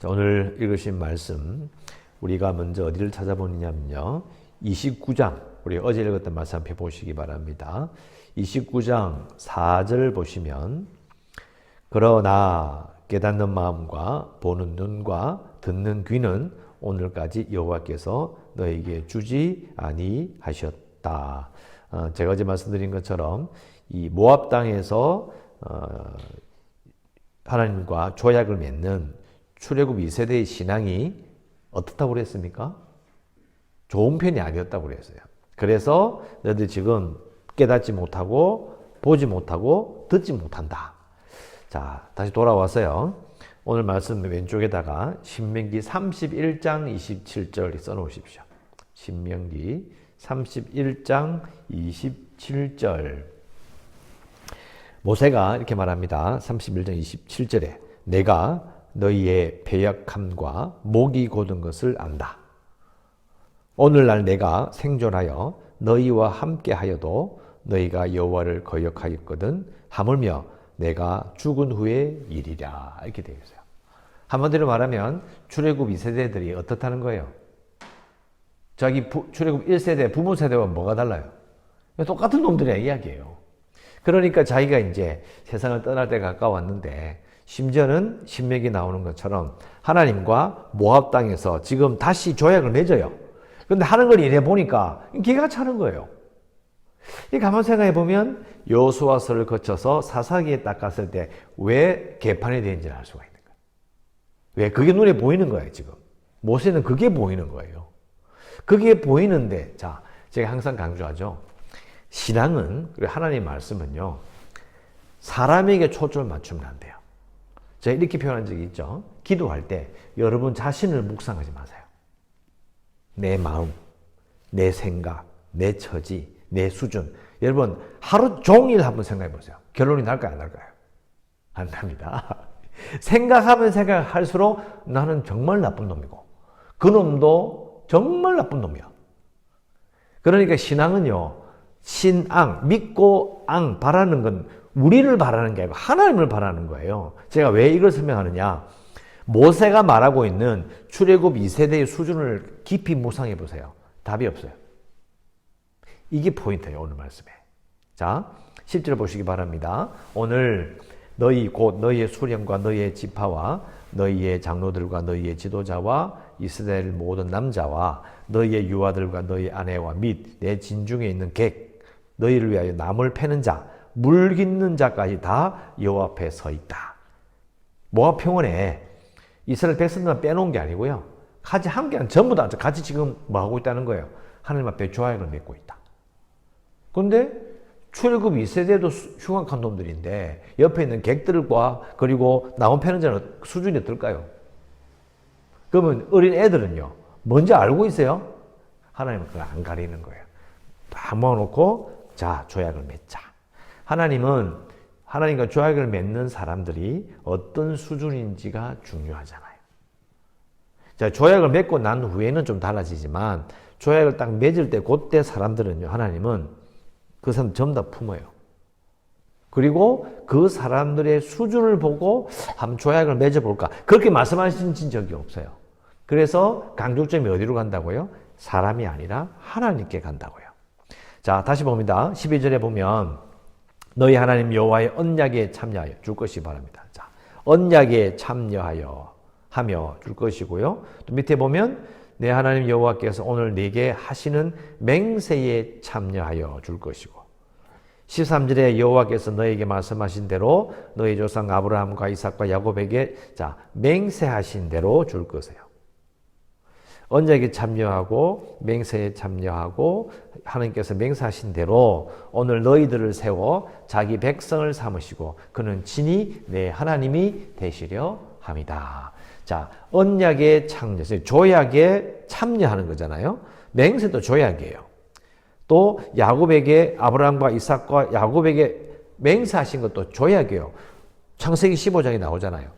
자, 오늘 읽으신 말씀 우리가 먼저 어디를 찾아보느냐면요. 29장 우리 어제 읽었던 말씀 한번 보시기 바랍니다. 29장 4절 보시면 그러나 깨닫는 마음과 보는 눈과 듣는 귀는 오늘까지 여호와께서 너에게 주지 아니하셨다. 제가 어제 말씀드린 것처럼 이 모압 땅에서 하나님과 조약을 맺는 출애굽 2세대의 신앙이 어떻다고 그랬습니까? 좋은 편이 아니었다고 그랬어요. 그래서 너희들 지금 깨닫지 못하고 보지 못하고 듣지 못한다. 자, 다시 돌아와서요. 오늘 말씀 왼쪽에다가 신명기 31장 27절 써놓으십시오. 신명기 31장 27절. 모세가 이렇게 말합니다. 31장 27절에 내가 너희의 배역함과 목이 곧은 것을 안다. 오늘날 내가 생존하여 너희와 함께하여도 너희가 여호와를 거역하였거든 하물며 내가 죽은 후의 일이라. 이렇게 되어 있어요. 한마디로 말하면 출애굽 2세대들이 어떻다는 거예요? 자기 출애굽 1세대 부모 세대와 뭐가 달라요? 똑같은 놈들의 이야기예요. 그러니까 자기가 이제 세상을 떠날 때가 가까웠는데 심지어는 신명기 나오는 것처럼 하나님과 모압 땅에서 지금 다시 조약을 맺어요. 그런데 하는 걸 이래 보니까 기가 차는 거예요. 이 가만 생각해 보면 여호수아서를 거쳐서 사사기에 딱 갔을 때 왜 개판이 되는지를 알 수가 있는 거예요. 왜? 그게 눈에 보이는 거예요, 지금. 모세는 그게 보이는 거예요. 그게 보이는데, 자, 제가 항상 강조하죠. 신앙은, 그리고 하나님의 말씀은요, 사람에게 초점을 맞추면 안 돼요. 제가 이렇게 표현한 적이 있죠. 기도할 때 여러분 자신을 묵상하지 마세요. 내 마음, 내 생각, 내 처지, 내 수준. 여러분 하루 종일 한번 생각해 보세요. 결론이 날까요, 안 날까요? 안 납니다. 생각하면 생각할수록 나는 정말 나쁜 놈이고 그 놈도 정말 나쁜 놈이야. 그러니까 신앙은요. 신앙, 믿고 앙 바라는 건 우리를 바라는 게 아니고 하나님을 바라는 거예요. 제가 왜 이걸 설명하느냐. 모세가 말하고 있는 출애굽 2세대의 수준을 깊이 묵상해 보세요. 답이 없어요. 이게 포인트예요, 오늘 말씀에. 자, 10절 보시기 바랍니다. 오늘 너희 곧 너희의 수령과 너희의 지파와 너희의 장로들과 너희의 지도자와 이스라엘 모든 남자와 너희의 유아들과 너희 아내와 및 내 진중에 있는 객 너희를 위하여 나무를 패는 자 물 깃는 자까지 다 여호와 앞에 서 있다. 모압 평원에 이스라엘 백성들만 빼놓은 게 아니고요. 같이 함께한 전부 다 같이 지금 뭐 하고 있다는 거예요. 하나님 앞에 조약을 맺고 있다. 그런데 출애굽 2세대도 흉악한 놈들인데 옆에 있는 객들과 그리고 나무 패는 자는 수준이 어떨까요? 그러면 어린 애들은요. 뭔지 알고 있어요? 하나님은 그걸 안 가리는 거예요. 다 모아놓고 자 조약을 맺자. 하나님은 하나님과 조약을 맺는 사람들이 어떤 수준인지가 중요하잖아요. 자, 조약을 맺고 난 후에는 좀 달라지지만 조약을 딱 맺을 때 그때 사람들은요. 하나님은 그 사람 전부 다 품어요. 그리고 그 사람들의 수준을 보고 한번 조약을 맺어볼까. 그렇게 말씀하신 적이 없어요. 그래서 강조점이 어디로 간다고요? 사람이 아니라 하나님께 간다고요. 자, 다시 봅니다. 12절에 보면 너희 하나님 여호와의 언약에 참여하여 줄 것이 바랍니다. 자, 언약에 참여하여 하며 줄 것이고요. 또 밑에 보면 내 하나님 여호와께서 오늘 네게 하시는 맹세에 참여하여 줄 것이고 13절에 여호와께서 너에게 말씀하신 대로 너희 조상 아브라함과 이삭과 야곱에게 자 맹세하신 대로 줄 것이에요. 언약에 참여하고 맹세에 참여하고 하나님께서 맹세하신 대로 오늘 너희들을 세워 자기 백성을 삼으시고 그는 친히 내 하나님이 되시려 함이다. 자, 언약에 참여, 조약에 참여하는 거잖아요. 맹세도 조약이에요. 또 야곱에게 아브라함과 이삭과 야곱에게 맹세하신 것도 조약이에요. 창세기 15장에 나오잖아요.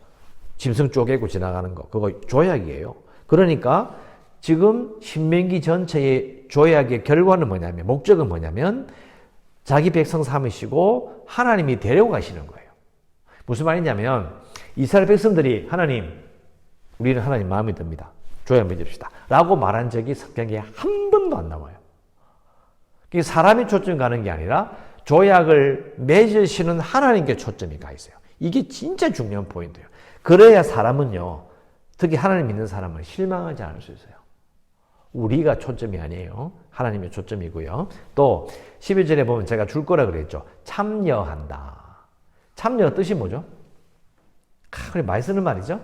짐승 쪼개고 지나가는 거. 그거 조약이에요. 그러니까 지금 신명기 전체의 조약의 결과는 뭐냐면 목적은 뭐냐면 자기 백성 삼으시고 하나님이 데려가시는 거예요. 무슨 말이냐면 이스라엘 백성들이 하나님 우리는 하나님 마음에 듭니다. 조약 맺읍시다. 라고 말한 적이 성경에 한 번도 안 나와요. 사람이 초점 가는 게 아니라 조약을 맺으시는 하나님께 초점이 가 있어요. 이게 진짜 중요한 포인트예요. 그래야 사람은요, 특히 하나님 믿는 사람은 실망하지 않을 수 있어요. 우리가 초점이 아니에요. 하나님의 초점이고요. 또 11절에 보면 제가 줄 거라 그랬죠. 참여한다. 참여 뜻이 뭐죠? 그래, 많이 쓰는 말이죠.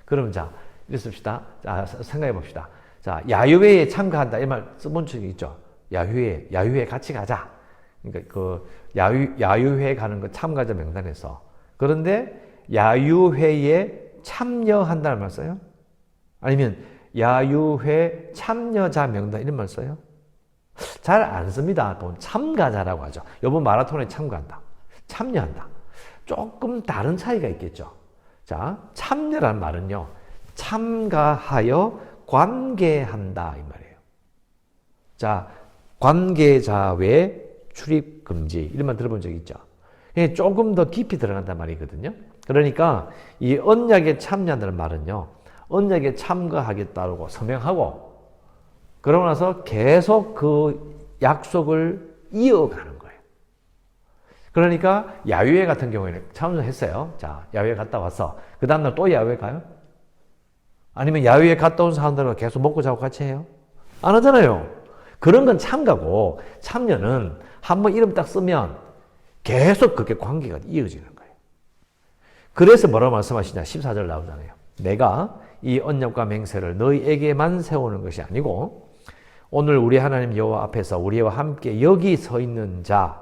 그러면 자, 이렇게 씁시다. 자, 생각해 봅시다. 자, 야유회에 참가한다. 이 말 써본 적이 있죠. 야유회 같이 가자. 그러니까 그 야유회 가는 거 참가자 명단에서. 그런데 야유회에 참여한다는 말 써요? 아니면 야유회 참여자 명단 이런 말 써요? 잘 안 씁니다. 또 참가자라고 하죠. 이번 마라톤에 참가한다. 참여한다. 조금 다른 차이가 있겠죠. 자, 참여라는 말은요. 참가하여 관계한다 이 말이에요. 자, 관계자 외 출입 금지 이런 말 들어본 적 있죠. 조금 더 깊이 들어간단 말이거든요. 그러니까 이 언약에 참여한다는 말은요. 언약에 참가하겠다고 서명하고 그러고 나서 계속 그 약속을 이어가는 거예요. 그러니까 야유회 같은 경우에는 참여했어요. 자, 야유회 갔다 왔어. 그 다음날 또 야유회 가요? 아니면 야유회 갔다 온 사람들과 계속 먹고 자고 같이 해요? 안 하잖아요. 그런 건 참가고 참여는 한번 이름 딱 쓰면 계속 그렇게 관계가 이어지는 거예요. 그래서 뭐라고 말씀하시냐? 14절 나오잖아요. 내가 이 언약과 맹세를 너희에게만 세우는 것이 아니고 오늘 우리 하나님 여호와 앞에서 우리와 함께 여기 서 있는 자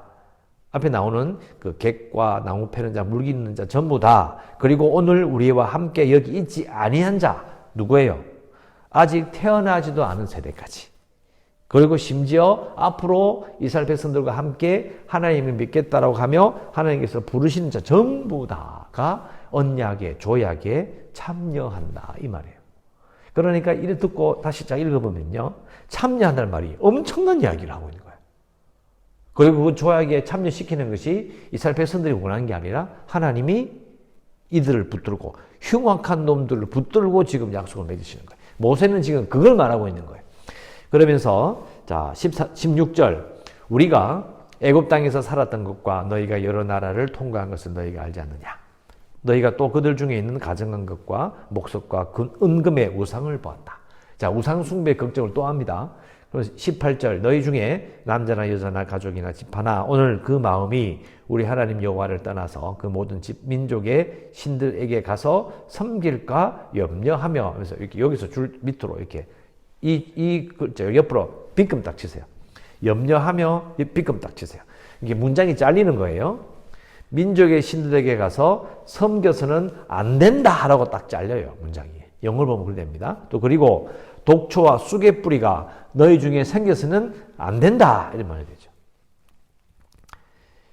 앞에 나오는 그 객과 나무 패는 자, 물기 있는 자 전부 다 그리고 오늘 우리와 함께 여기 있지 아니한 자 누구예요? 아직 태어나지도 않은 세대까지 그리고 심지어 앞으로 이스라엘 백성들과 함께 하나님을 믿겠다라고 하며 하나님께서 부르시는 자 전부 다가 언약의 조약에 참여한다 이 말이에요. 그러니까 이를 듣고 다시 쫙 읽어보면요. 참여한다는 말이 엄청난 이야기를 하고 있는 거예요. 그리고 그 조약에 참여시키는 것이 이스라엘 백성들이 원하는 게 아니라 하나님이 이들을 붙들고 흉악한 놈들을 붙들고 지금 약속을 맺으시는 거예요. 모세는 지금 그걸 말하고 있는 거예요. 그러면서 자 16절 우리가 애굽 땅에서 살았던 것과 너희가 여러 나라를 통과한 것을 너희가 알지 않느냐. 너희가 또 그들 중에 있는 가증한 것과 목석과 은금의 우상을 보았다. 자, 우상 숭배 걱정을 또 합니다. 그래서 18절 너희 중에 남자나 여자나 가족이나 집 하나 오늘 그 마음이 우리 하나님 여호와를 떠나서 그 모든 집 민족의 신들에게 가서 섬길까 염려하며 그래서 이렇게 여기서 줄 밑으로 이렇게 이 글자 옆으로 빗금 딱 치세요. 염려하며 빗금 딱 치세요. 이게 문장이 잘리는 거예요. 민족의 신들에게 가서 섬겨서는 안 된다라고 딱 잘려요. 문장이. 영어를 보면 그렇게 됩니다. 또 그리고 독초와 쑥의 뿌리가 너희 중에 생겨서는 안 된다 이런 말이 되죠.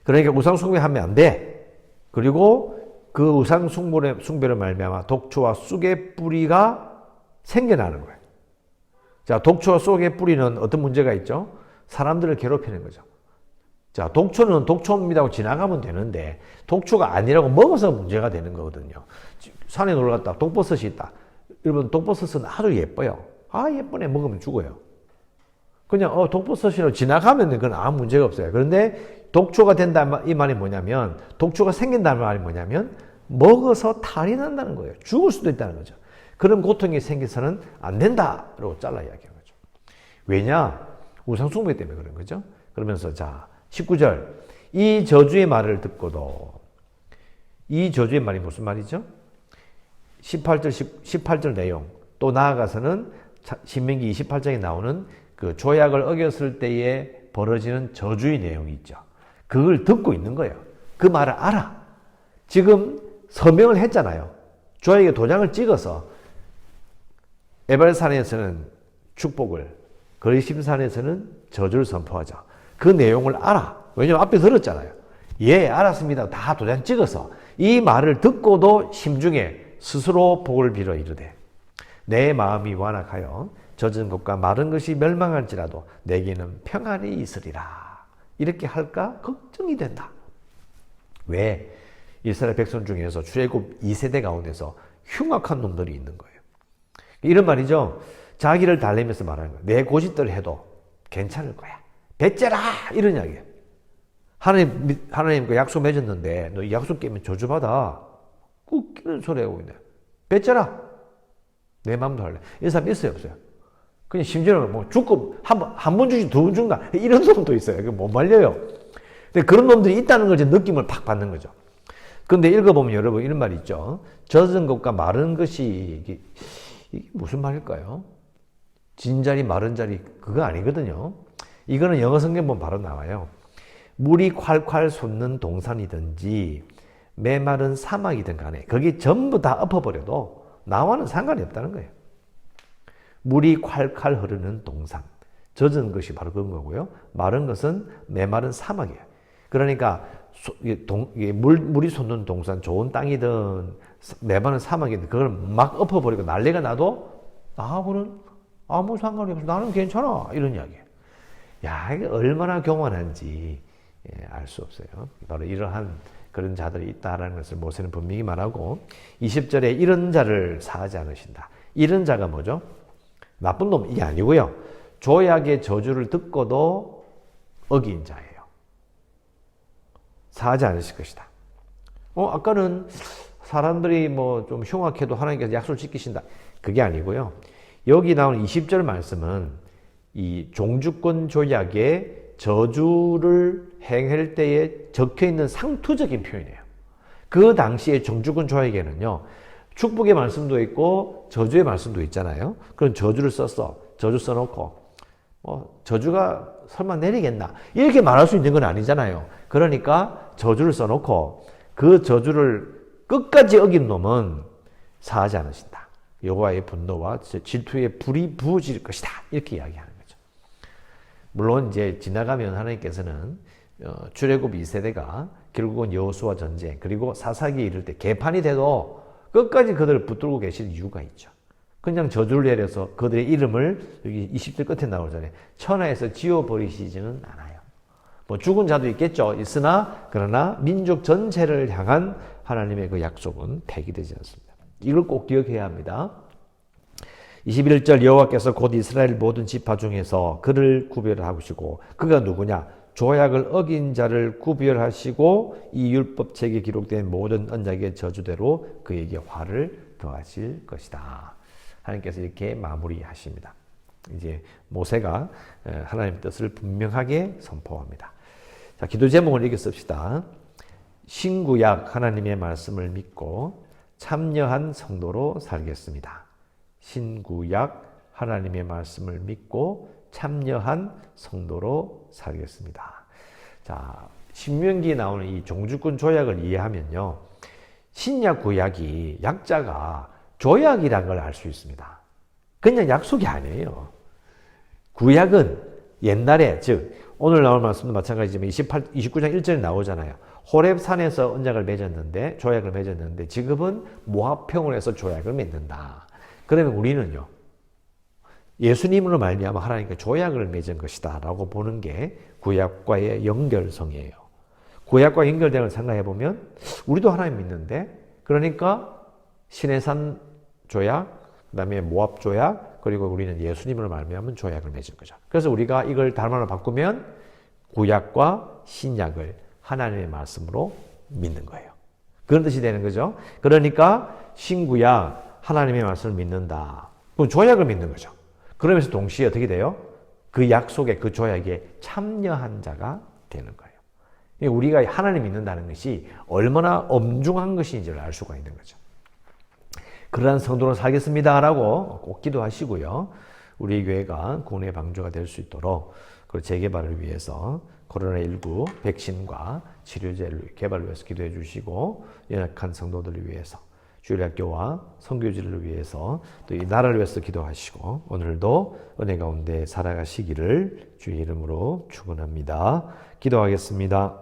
그러니까 우상 숭배하면 안 돼. 그리고 그 우상 숭배를 말미암아 독초와 쑥의 뿌리가 생겨나는 거예요. 자, 독초와 쑥의 뿌리는 어떤 문제가 있죠? 사람들을 괴롭히는 거죠. 자, 독초는 독초입니다고 지나가면 되는데 독초가 아니라고 먹어서 문제가 되는 거거든요. 산에 놀러 갔다 독버섯이 있다. 여러분 독버섯은 아주 예뻐요. 아 예쁘네 먹으면 죽어요. 그냥 독버섯이라고 지나가면 그건 아무 문제가 없어요. 그런데 독초가 된다 이 말이 뭐냐면 독초가 생긴다는 말이 뭐냐면 먹어서 탈이 난다는 거예요. 죽을 수도 있다는 거죠. 그런 고통이 생겨서는 안 된다라고 잘라 이야기한 거죠. 왜냐? 우상 숭배 때문에 그런 거죠. 그러면서 자 19절 이 저주의 말을 듣고도 이 저주의 말이 무슨 말이죠? 18절 내용 또 나아가서는 신명기 28장에 나오는 그 조약을 어겼을 때에 벌어지는 저주의 내용이 있죠. 그걸 듣고 있는 거예요. 그 말을 알아. 지금 서명을 했잖아요. 조약에 도장을 찍어서 에발산에서는 축복을 거리심산에서는 저주를 선포하죠. 그 내용을 알아. 왜냐면 앞에 들었잖아요. 예, 알았습니다. 다 도장 찍어서 이 말을 듣고도 심중에 스스로 복을 빌어 이르되 내 마음이 완악하여 젖은 것과 마른 것이 멸망할지라도 내게는 평안이 있으리라. 이렇게 할까 걱정이 된다. 왜? 이스라엘 백성 중에서 출애굽 2세대 가운데서 흉악한 놈들이 있는 거예요. 이런 말이죠. 자기를 달래면서 말하는 거예요. 내 고집대로 해도 괜찮을 거야. 배째라! 이런 이야기예요. 하나님과 약속 맺었는데 너 이 약속 깨면 저주받아. 웃기는 소리 하고 있네. 배째라! 내 마음도 할래. 이런 사람 있어요, 없어요? 그냥 심지어는 뭐 죽고 한 번 주지 두 번 죽나? 이런 놈도 있어요. 못 말려요. 근데 그런 놈들이 있다는 걸 느낌을 팍 받는 거죠. 근데 읽어보면 여러분 이런 말이 있죠. 젖은 것과 마른 것이 이게 무슨 말일까요? 진 자리 마른 자리 그거 아니거든요. 이거는 영어 성경 보면 바로 나와요. 물이 콸콸 솟는 동산이든지 메마른 사막이든 간에 거기 전부 다 엎어버려도 나와는 상관이 없다는 거예요. 물이 콸콸 흐르는 동산. 젖은 것이 바로 그런 거고요. 마른 것은 메마른 사막이에요. 그러니까 물이 솟는 동산, 좋은 땅이든 메마른 사막이든 그걸 막 엎어버리고 난리가 나도 나하고는 아무 상관이 없어. 나는 괜찮아. 이런 이야기예요. 야, 이게 얼마나 교만한지 알 수 없어요. 바로 이러한 그런 자들이 있다라는 것을 모세는 분명히 말하고 20절에 이런 자를 사하지 않으신다. 이런 자가 뭐죠? 나쁜 놈 이게 아니고요. 조약의 저주를 듣고도 어긴 자예요. 사하지 않으실 것이다. 아까는 사람들이 뭐 좀 흉악해도 하나님께서 약속을 지키신다. 그게 아니고요. 여기 나오는 20절 말씀은 이 종주권 조약의 저주를 행할 때에 적혀있는 상투적인 표현이에요. 그 당시에 종주권 조약에는요. 축복의 말씀도 있고 저주의 말씀도 있잖아요. 그런 저주를 썼어. 저주 써놓고 저주가 설마 내리겠나? 이렇게 말할 수 있는 건 아니잖아요. 그러니까 저주를 써놓고 그 저주를 끝까지 어긴 놈은 사하지 않으신다. 여호와의 분노와 질투의 불이 부어질 것이다. 이렇게 이야기하는 거죠. 물론 이제 지나가면 하나님께서는 출애굽 2세대가 결국은 여호수아 전쟁 그리고 사사기에 이를 때 개판이 돼도 끝까지 그들을 붙들고 계실 이유가 있죠. 그냥 저주를 내려서 그들의 이름을 여기 20절 끝에 나오잖아요. 천하에서 지워버리시지는 않아요. 뭐 죽은 자도 있겠죠. 있으나 그러나 민족 전체를 향한 하나님의 그 약속은 폐기되지 않습니다. 이걸 꼭 기억해야 합니다. 21절 여호와께서 곧 이스라엘 모든 지파 중에서 그를 구별하시고 그가 누구냐? 조약을 어긴 자를 구별하시고 이 율법책에 기록된 모든 언약의 저주대로 그에게 화를 더하실 것이다. 하나님께서 이렇게 마무리하십니다. 이제 모세가 하나님의 뜻을 분명하게 선포합니다. 자, 기도 제목을 읽어 씁시다. 신구약 하나님의 말씀을 믿고 참여한 성도로 살겠습니다. 신구약 하나님의 말씀을 믿고 참여한 성도로 살겠습니다. 자, 신명기에 나오는 이 종주권 조약을 이해하면요. 신약 구약이 약자가 조약이라는 걸 알 수 있습니다. 그냥 약속이 아니에요. 구약은 옛날에, 즉 오늘 나올 말씀도 마찬가지지만 29장 1절에 나오잖아요. 호렙산에서 언약을 맺었는데 조약을 맺었는데 지금은 모압평을 해서 조약을 맺는다. 그러면 우리는요. 예수님으로 말미암아 하나님과 조약을 맺은 것이다 라고 보는 게 구약과의 연결성이에요. 구약과 연결된 걸 생각해 보면 우리도 하나님 믿는데 그러니까 시내산 조약, 그 다음에 모압 조약, 그리고 우리는 예수님으로 말미암은 조약을 맺은 거죠. 그래서 우리가 이걸 단말로 바꾸면 구약과 신약을 하나님의 말씀으로 믿는 거예요. 그런 뜻이 되는 거죠. 그러니까 신구약 하나님의 말씀을 믿는다. 그럼 조약을 믿는 거죠. 그러면서 동시에 어떻게 돼요? 그 약속에 그 조약에 참여한 자가 되는 거예요. 우리가 하나님 믿는다는 것이 얼마나 엄중한 것인지를 알 수가 있는 거죠. 그러한 성도로 살겠습니다라고 꼭 기도하시고요. 우리 교회가 국내 방주가 될 수 있도록 그 재개발을 위해서 코로나19 백신과 치료제를 개발을 위해서 기도해 주시고 연약한 성도들을 위해서 주일학교와 선교지를 위해서 또 이 나라를 위해서 기도하시고 오늘도 은혜 가운데 살아가시기를 주의 이름으로 축원합니다. 기도하겠습니다.